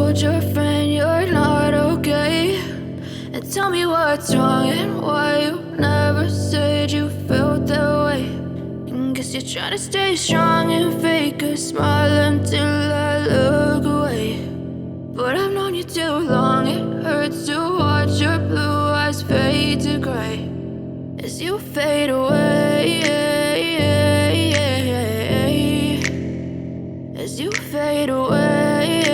told your friend you're not okay, and tell me what's wrong and why you never said you felt that way. And guess you're trying to stay strong and fake a smile until I look away. But I've known you too long, it hurts to watch your blue eyes fade to gray as you fade away, as you fade away.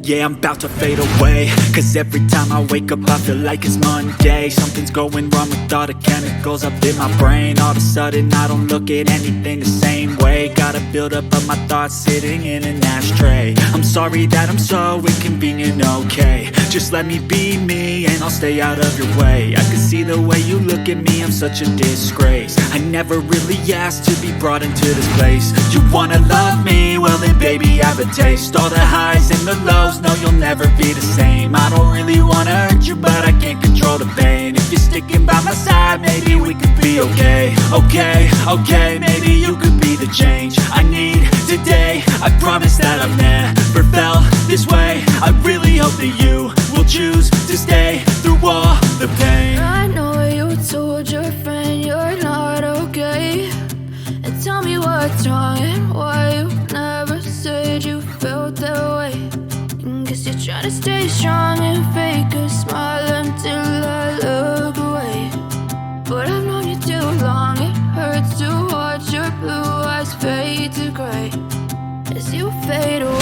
Yeah, I'm about to fade away, cause every time I wake up I feel like it's Monday. Something's going wrong with all the chemicals up in my brain. All of a sudden I don't look at anything the same way. Gotta build up of my thoughts sitting in an ashtray. I'm sorry that I'm so inconvenient, okay. Just let me be me and I'll stay out of your way. I can see the way you look at me, I'm such a disgrace. I never really asked to be brought into this place. You wanna love me? Well then baby I have a taste. All the highs and the lows, no you'll never be the same. I don't really wanna hurt you but I can't control the pain. If you're sticking by my side maybe we could be okay. Okay, maybe you could be the change I need today. I promise that I've never felt this way. I really hope that you will choose to stay through all the pain. I know you told your friend you're not okay, and tell me what's wrong and why you never said you felt that way. And guess you're trying to stay strong and fake a smile until I look away. But I've known you too long, it hurts to watch your blue eyes fade to gray as you fade away.